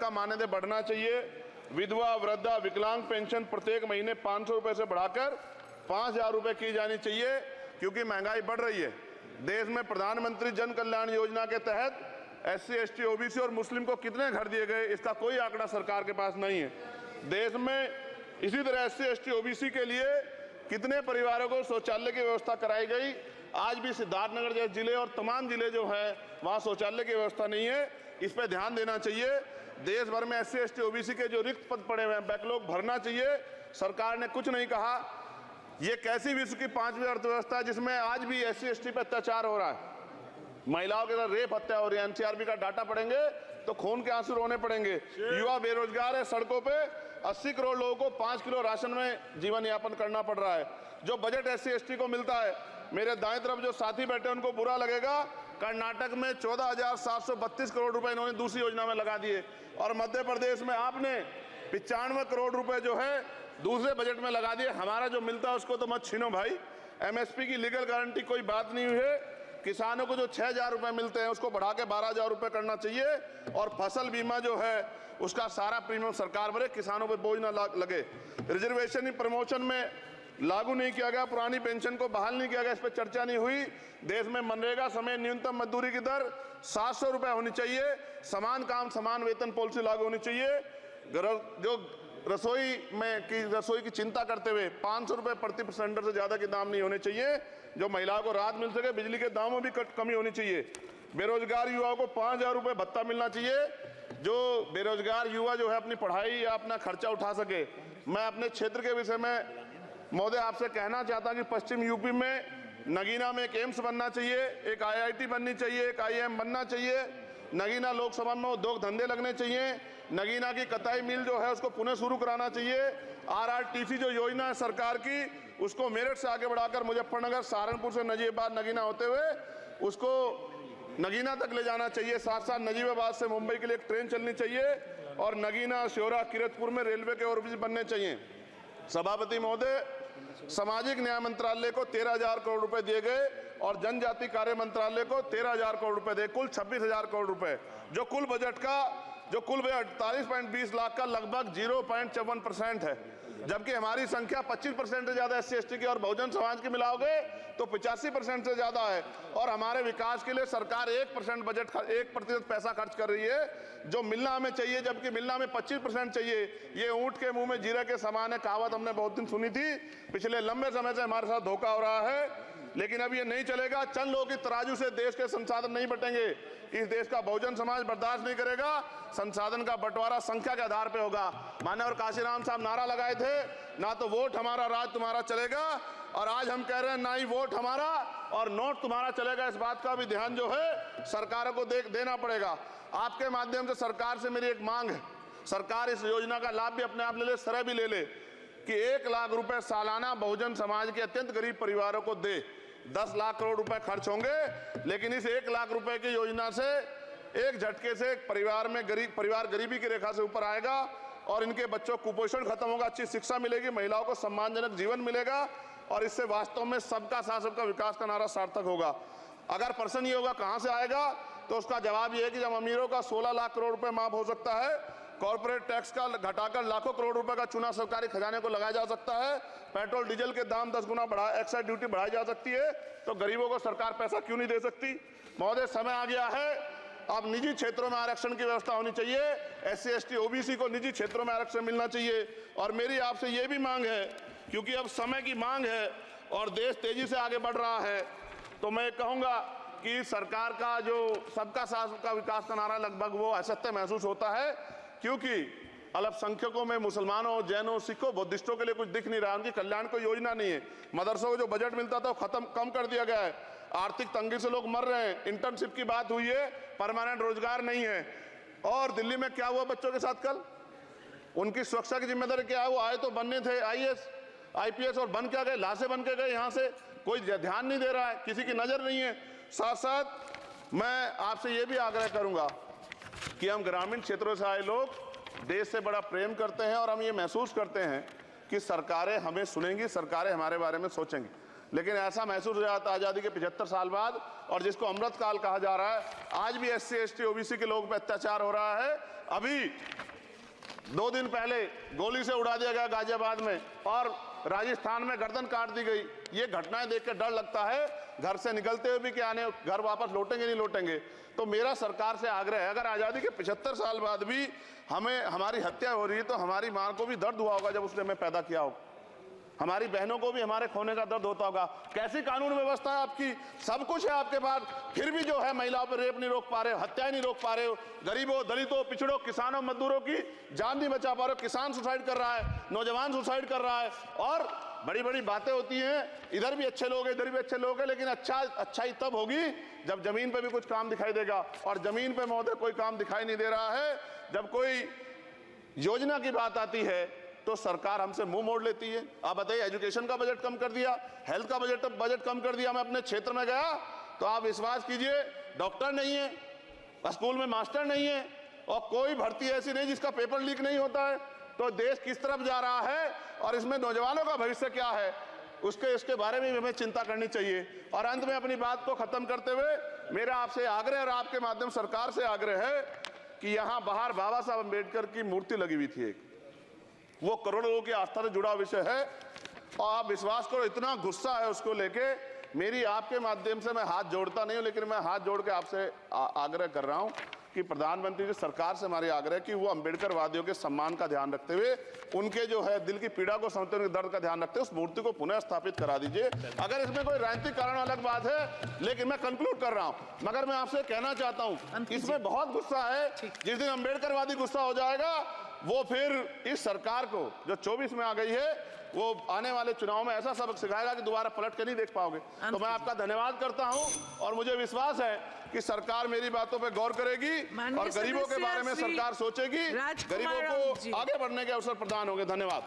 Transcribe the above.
का मानदेय बढ़ना चाहिए। विधवा, वृद्धा, विकलांग पेंशन प्रत्येक महीने 500 रुपए से बढ़ाकर 5000 रुपए की जानी चाहिए, क्योंकि महंगाई बढ़ रही है। देश में प्रधानमंत्री जन कल्याण योजना के तहत SC, ST, OBC और मुस्लिम को कितने घर दिए गए, इसका कोई आंकड़ा सरकार के पास नहीं है। देश में इसी तरह SC, ST, OBC के लिए कितने परिवारों को शौचालय की व्यवस्था कराई गई। आज भी सिद्धार्थनगर जैसे जिले और तमाम जिले जो है वहाँ शौचालय की व्यवस्था नहीं है। इस पर ध्यान देना चाहिए। देश भर में SC, ST, OBC के जो रिक्त पद पड़े हुए हैं, बैकलॉग भरना चाहिए। सरकार ने कुछ नहीं कहा। ये कैसी विश्व की 5वीं अर्थव्यवस्था है जिसमें आज भी SC, ST पे अत्याचार हो रहा है, महिलाओं के साथ रेप हत्या हो रही है। NCRB का डाटा पढ़ेंगे तो खून के आंसू रोने पड़ेंगे। युवा बेरोजगार है, सड़कों पे 80 करोड़ लोगों को 5 किलो राशन में जीवन यापन करना पड़ रहा है। जो बजट SC, ST को मिलता है, मेरे दाएं तरफ जो साथी बैठे उनको बुरा लगेगा, कर्नाटक में 14,732 करोड़ रुपए इन्होंने दूसरी योजना में लगा दिए, और मध्य प्रदेश में आपने 95 करोड़ रुपए जो है दूसरे बजट में लगा दिए। हमारा जो मिलता है उसको तो मत छीनो भाई। MSP की लीगल गारंटी कोई बात नहीं हुई है। किसानों को जो 6000 रुपए मिलते हैं उसको बढ़ा के 12000 रुपए करना चाहिए, और फसल बीमा जो है उसका सारा प्रीमियम सरकार भरे, किसानों पर बोझ ना लगे। रिजर्वेशन प्रमोशन में लागू नहीं किया गया, पुरानी पेंशन को बहाल नहीं किया गया, इस पर चर्चा नहीं हुई। देश में मनरेगा समय न्यूनतम मजदूरी की दर 700 रुपए होनी चाहिए। समान काम समान वेतन पॉलिसी लागू होनी चाहिए। जो रसोई की चिंता करते हुए 500 रुपए प्रति सिलेंडर से ज्यादा के दाम नहीं होने चाहिए, जो महिलाओं को राहत मिल सके। बिजली के दामों में भी कमी होनी चाहिए। बेरोजगार युवाओं को 5000 रुपए भत्ता मिलना चाहिए, जो बेरोजगार युवा जो है अपनी पढ़ाई या अपना खर्चा उठा सके। मैं अपने क्षेत्र के विषय में महोदय आपसे कहना चाहता हूं कि पश्चिम यूपी में नगीना में एक एम्स बनना चाहिए, एक IIT बननी चाहिए, एक IIM बनना चाहिए। नगीना लोकसभा में उद्योग धंधे लगने चाहिए। नगीना की कताई मिल जो है उसको पुनः शुरू कराना चाहिए। RRTC जो योजना है सरकार की, उसको मेरठ से आगे बढ़ाकर मुजफ्फरनगर, सहारनपुर से नजीबाबाद, नगीना होते हुए उसको नगीना तक ले जाना चाहिए। साथ साथ नजीबाबाद से मुंबई के लिए एक ट्रेन चलनी चाहिए, और नगीना, श्योरा, किरतपुर में रेलवे के ओवरब्रिज बनने चाहिए। सभापति महोदय, सामाजिक न्याय मंत्रालय को 13,000 करोड़ रुपए दिए गए, और जनजाति कार्य मंत्रालय को 13,000 करोड़ रुपए दिए, कुल 26,000 करोड़ रुपए, जो कुल बजट 48.20 लाख का लगभग 0.54% है। जबकि हमारी संख्या 25% से ज्यादा SC, ST की और बहुजन समाज की मिलाओगे तो 85% से ज्यादा है। और हमारे विकास के लिए सरकार 1% पैसा खर्च कर रही है, जो मिलना हमें चाहिए, जबकि मिलना हमें 25% चाहिए। ये ऊंट के मुंह में जीरा के समान है, कहावत हमने बहुत दिन सुनी थी। पिछले लंबे समय से हमारे साथ धोखा हो रहा है, लेकिन अब ये नहीं चलेगा। चंद लोगों की तराजू से देश के संसाधन नहीं बटेंगे। इस देश का बहुजन समाज बर्दाश्त नहीं करेगा। संसाधन का बंटवारा संख्या के आधार पे होगा। माननीय काशीराम साहब नारा लगाए थे, ना तो वोट हमारा राज तुम्हारा चलेगा, और आज हम कह रहे हैं ना ही वोट हमारा और नोट तुम्हारा चलेगा। इस बात का भी ध्यान जो है सरकारों को देना पड़ेगा। आपके माध्यम से सरकार से मेरी एक मांग है, सरकार इस योजना का लाभ भी अपने आप ले ले, सरह भी ले ले, कि 1 लाख रुपए सालाना बहुजन समाज के अत्यंत गरीब परिवारों को दे। 10 लाख करोड़ रुपए खर्च होंगे, लेकिन इस 1 लाख रुपए की योजना से एक झटके से एक परिवार गरीबी की रेखा से ऊपर आएगा, और इनके बच्चों को कुपोषण खत्म होगा, अच्छी शिक्षा मिलेगी, महिलाओं को सम्मानजनक जीवन मिलेगा, और इससे वास्तव में सबका साथ सबका विकास का नारा सार्थक होगा। अगर प्रश्न ये होगा कहां से आएगा, तो उसका जवाब ये है कि जब अमीरों का 16 लाख करोड़ रुपए माफ हो सकता है, कॉर्पोरेट टैक्स का घटाकर लाखों करोड़ रुपए का चुना सरकारी खजाने को लगाया जा सकता है, पेट्रोल डीजल के दाम 10 गुना एक्साइज ड्यूटी बढ़ाई जा सकती है, तो गरीबों को सरकार पैसा क्यों नहीं दे सकती। महोदय, समय आ गया है, अब निजी क्षेत्रों में आरक्षण की व्यवस्था होनी चाहिए। SC, ST, OBC को निजी क्षेत्रों में आरक्षण मिलना चाहिए। और मेरी आपसे ये भी मांग है, क्योंकि अब समय की मांग है और देश तेजी से आगे बढ़ रहा है, तो मैं कहूँगा कि सरकार का जो सबका साथ सबका विकास का नारा लगभग वो असत्य महसूस होता है, क्योंकि अल्पसंख्यकों में मुसलमानों, जैनों, सिखों, बुद्धिस्टों के लिए कुछ दिख नहीं रहा, उनकी कल्याण कोई योजना नहीं है। मदरसों को जो बजट मिलता था वो कम कर दिया गया है। आर्थिक तंगी से लोग मर रहे हैं। इंटर्नशिप की बात हुई है, परमानेंट रोजगार नहीं है। और दिल्ली में क्या हुआ बच्चों के साथ कल, उनकी सुरक्षा की जिम्मेदारी क्या है? वो आए तो बनने थे IAS, IPS, और बन क्या गए? लाशें बन के गए। यहाँ से कोई ध्यान नहीं दे रहा है, किसी की नजर नहीं है। साथ साथ मैं आपसे ये भी आग्रह करूंगा कि हम ग्रामीण क्षेत्रों से आए लोग देश से बड़ा प्रेम करते हैं, और हम ये महसूस करते हैं कि सरकारें हमें सुनेंगी, सरकारें हमारे बारे में सोचेंगी। लेकिन ऐसा महसूस हो जाता है आज़ादी के 75 साल बाद, और जिसको अमृत काल कहा जा रहा है, आज भी SC ST OBC के लोगों पर अत्याचार हो रहा है। अभी 2 दिन पहले गोली से उड़ा दिया गया गाजियाबाद में, और राजस्थान में गर्दन काट दी गई। ये घटनाएं देख कर डर लगता है, घर से निकलते हुए भी कि आने घर वापस लौटेंगे नहीं लौटेंगे। तो मेरा सरकार से आग्रह है, अगर आज़ादी के 75 साल बाद भी हमें हमारी हत्या हो रही है, तो हमारी मां को भी दर्द हुआ होगा जब उसने हमें पैदा किया हो, हमारी बहनों को भी हमारे खोने का दर्द होता होगा। कैसी कानून व्यवस्था है आपकी, सब कुछ है आपके पास, फिर भी जो है महिलाओं पर रेप नहीं रोक पा रहे हो, हत्याएं नहीं रोक पा रहे हो, गरीबों, दलितों, पिछड़ों, किसानों, मजदूरों की जान नहीं बचा पा रहे हो। किसान सुसाइड कर रहा है, नौजवान सुसाइड कर रहा है, और बड़ी बड़ी बातें होती हैं, इधर भी अच्छे लोग हैं, इधर भी अच्छे लोग हैं, लेकिन अच्छाई तब होगी जब जमीन पे भी कुछ काम दिखाई देगा। और जमीन पे महोदय कोई काम दिखाई नहीं दे रहा है। जब कोई योजना की बात आती है तो सरकार हमसे मुंह मोड़ लेती है। आप बताइए, एजुकेशन का बजट कम कर दिया, हेल्थ का बजट कम कर दिया। मैं अपने क्षेत्र में गया तो आप विश्वास कीजिए, डॉक्टर नहीं है, स्कूल में मास्टर नहीं है, और कोई भर्ती ऐसी नहीं जिसका पेपर लीक नहीं होता है। तो देश किस तरफ जा रहा है और इसमें नौजवानों का भविष्य क्या है, इसके बारे में हमें चिंता करनी चाहिए। और अंत में अपनी बात को खत्म करते हुए मेरा आपसे आग्रह और आपके माध्यम सरकार से आग्रह है कि यहाँ बाहर बाबा साहब अम्बेडकर की मूर्ति लगी हुई थी एक, वो करोड़ों लोगों की आस्था से जुड़ा विषय है, और आप विश्वास करो इतना गुस्सा है उसको लेके, मेरी आपके माध्यम से मैं हाथ जोड़ता नहीं हूं, लेकिन मैं हाथ जोड़ के आपसे आग्रह कर रहा हूं कि प्रधानमंत्री जी, सरकार से हमारी आग्रह कि वो अम्बेडकर वादियों के सम्मान का ध्यान रखते हुए, उनके जो है दिल की पीड़ा को समझते हुए, दर्द का ध्यान रखते हुए उस मूर्ति को पुनः स्थापित करा दीजिए। अगर इसमें कोई राजनीतिक कारण अलग बात है, लेकिन मैं कंक्लूड कर रहा हूं, मगर मैं आपसे कहना चाहता हूं इसमें बहुत गुस्सा है। जिस दिन अम्बेडकरवादी गुस्सा हो जाएगा, वो फिर इस सरकार को जो 24 में आ गई है, वो आने वाले चुनाव में ऐसा सबक सिखाएगा कि दोबारा पलट के नहीं देख पाओगे। तो मैं आपका धन्यवाद करता हूं, और मुझे विश्वास है कि सरकार मेरी बातों पे गौर करेगी और गरीबों के बारे में सरकार सोचेगी, गरीबों को आगे बढ़ने के अवसर प्रदान होंगे। धन्यवाद।